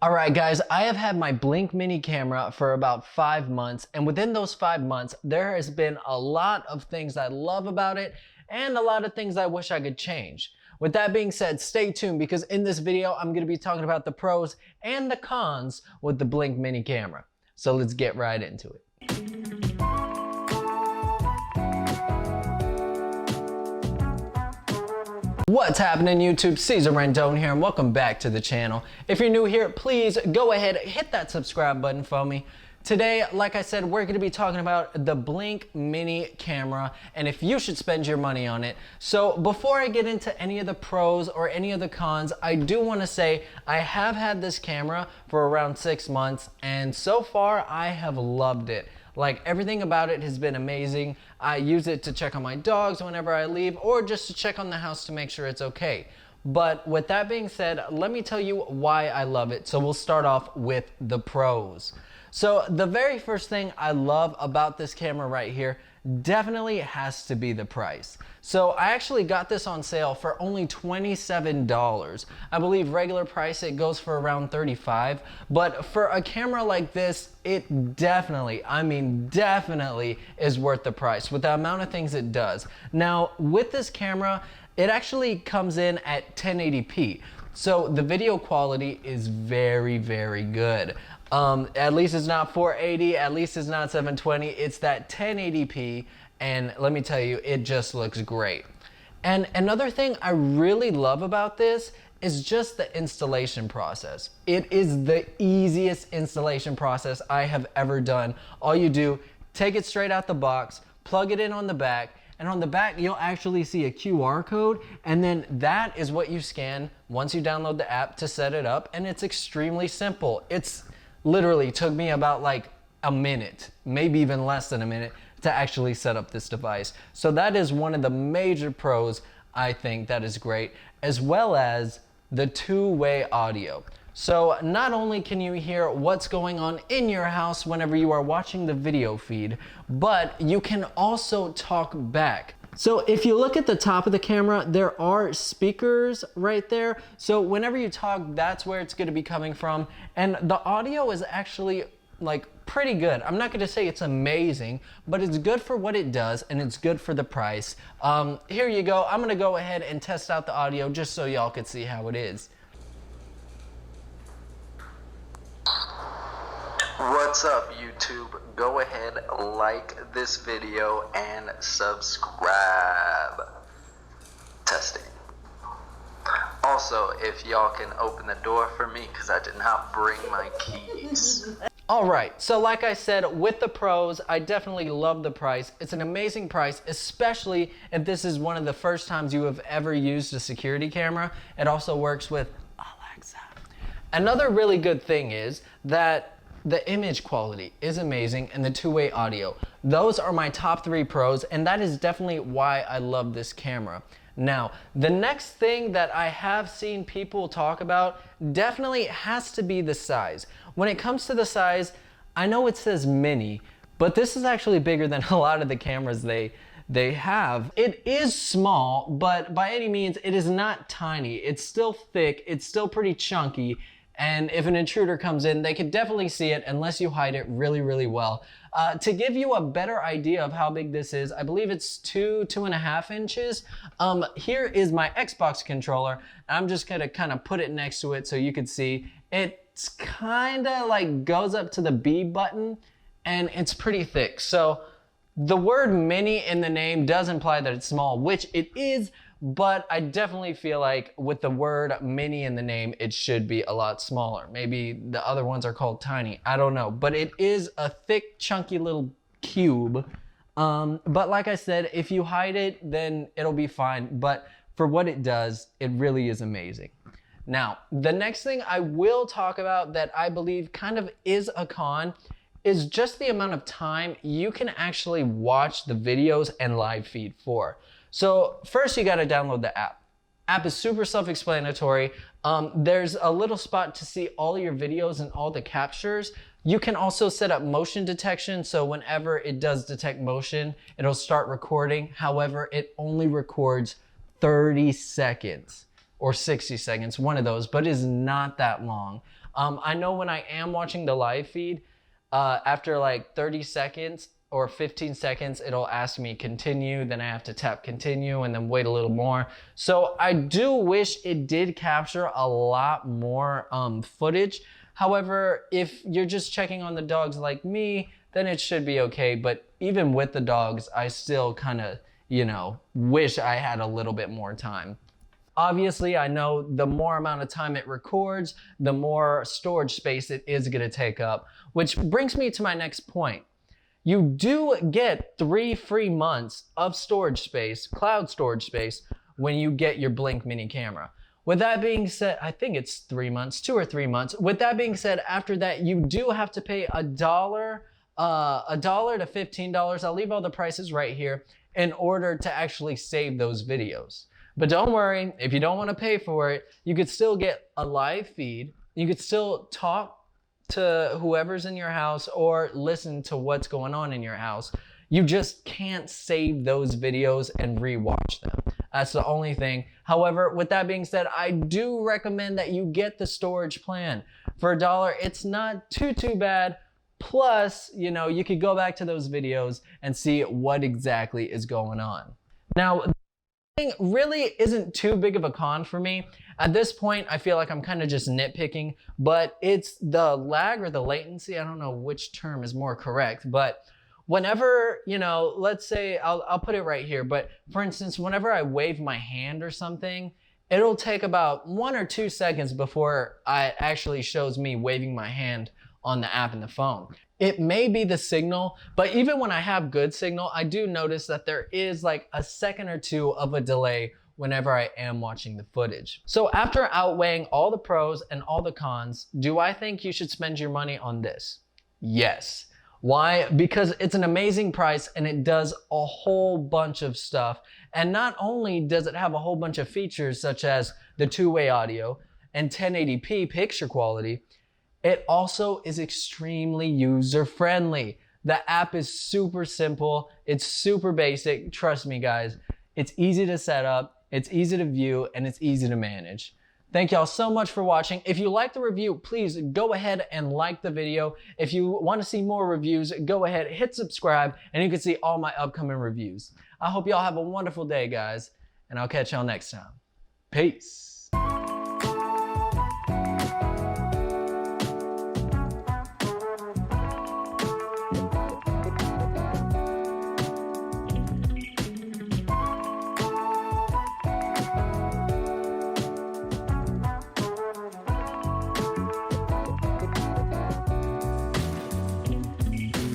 Alright guys, I have had my Blink Mini camera for about 5 months, and within those 5 months, there has been a lot of things I love about it, and a lot of things I wish I could change. With that being said, stay tuned because in this video, I'm going to be talking about the pros and the cons with the Blink Mini camera. So let's get right into it. What's happening YouTube? Cesar Rendon here and welcome back to the channel. If you're new here, please go ahead, hit that subscribe button for me. Today, like I said, we're going to be talking about the Blink Mini camera and if you should spend your money on it. So before I get into any of the pros or any of the cons, I do want to say I have had this camera for around 6 months and so far I have loved it. Like, everything about it has been amazing. I use it to check on my dogs whenever I leave or just to check on the house to make sure it's okay. But with that being said, let me tell you why I love it. So we'll start off with the pros. So the very first thing I love about this camera right here definitely has to be the price. So I actually got this on sale for only $27. I believe regular price it goes for around $35, but for a camera like this, it definitely, I mean definitely is worth the price with the amount of things it does. Now with this camera, it actually comes in at 1080p. So the video quality is very, very good. At least it's not 480, at least it's not 720, it's that 1080p, and let me tell you, it just looks great. And another thing I really love about this is just the installation process. It is the easiest installation process I have ever done. All you do, take it straight out the box, plug it in on the back, and on the back, you'll actually see a QR code, and then that is what you scan once you download the app to set it up, and it's extremely simple. It's literally took me about like a minute, maybe even less than a minute, to actually set up this device. So that is one of the major pros I think that is great, as well as the two-way audio. So not only can you hear what's going on in your house whenever you are watching the video feed, but you can also talk back. So if you look at the top of the camera, there are speakers right there. So whenever you talk, that's where it's going to be coming from. And the audio is actually like pretty good. I'm not going to say it's amazing, but it's good for what it does and it's good for the price. Here you go. I'm going to go ahead and test out the audio just so y'all can see how it is. What's up YouTube? Go ahead, like this video and subscribe. Testing. Also, if y'all can open the door for me because I did not bring my keys. Alright, so like I said, with the pros, I definitely love the price. It's an amazing price, especially if this is one of the first times you have ever used a security camera. It also works with Alexa. Another really good thing is that the image quality is amazing and the two-way audio. Those are my top 3 pros, and that is definitely why I love this camera. Now, the next thing that I have seen people talk about definitely has to be the size. When it comes to the size, I know it says mini, but this is actually bigger than a lot of the cameras they have. It is small, but by any means, it is not tiny. It's still thick, it's still pretty chunky, and if an intruder comes in, they can definitely see it unless you hide it really, really well. To give you a better idea of how big this is, I believe it's 2.5 inches. Here is my Xbox controller. I'm just gonna kind of put it next to it so you can see. It's kind of like goes up to the B button and it's pretty thick. So the word mini in the name does imply that it's small, which it is, but I definitely feel like with the word mini in the name, it should be a lot smaller. Maybe the other ones are called tiny, I don't know. But it is a thick, chunky little cube. But like I said, if you hide it, then it'll be fine. But for what it does, it really is amazing. Now, the next thing I will talk about that I believe kind of is a con is just the amount of time you can actually watch the videos and live feed for. So first you gotta download the app. App is super self-explanatory. There's a little spot to see all your videos and all the captures. You can also set up motion detection, so whenever it does detect motion, it'll start recording. However, it only records 30 seconds or 60 seconds, one of those, but is not that long. I know when I am watching the live feed, after like 30 seconds or 15 seconds, it'll ask me continue, then I have to tap continue and then wait a little more. So I do wish it did capture a lot more footage. However, if you're just checking on the dogs like me, then it should be okay. But even with the dogs, I still kind of, wish I had a little bit more time. Obviously, I know the more amount of time it records, the more storage space it is going to take up, which brings me to my next point. You do get 3 free months of storage space, cloud storage space, when you get your Blink mini camera. With that being said, I think it's 3 months, 2 or 3 months. With that being said, after that, you do have to pay $1 to $15. I'll leave all the prices right here in order to actually save those videos. But don't worry, if you don't want to pay for it, you could still get a live feed. You could still talk to whoever's in your house or listen to what's going on in your house. You just can't save those videos and rewatch them. That's the only thing. However, with that being said, I do recommend that you get the storage plan. For $1, it's not too bad. Plus, you could go back to those videos and see what exactly is going on. Now, really isn't too big of a con for me. At this point, I feel like I'm kind of just nitpicking, but it's the lag or the latency. I don't know which term is more correct, but whenever, let's say, I'll put it right here, but for instance, whenever I wave my hand or something, it'll take about 1 or 2 seconds before it actually shows me waving my hand on the app in the phone. It may be the signal, but even when I have good signal, I do notice that there is like a second or two of a delay whenever I am watching the footage. So after outweighing all the pros and all the cons, do I think you should spend your money on this? Yes. Why? Because it's an amazing price and it does a whole bunch of stuff. And not only does it have a whole bunch of features such as the two-way audio and 1080p picture quality, it also is extremely user-friendly. The app is super simple. It's super basic. Trust me, guys. It's easy to set up, it's easy to view, and it's easy to manage. Thank y'all so much for watching. If you like the review, please go ahead and like the video. If you want to see more reviews, go ahead, hit subscribe, and you can see all my upcoming reviews. I hope y'all have a wonderful day, guys, and I'll catch y'all next time. Peace.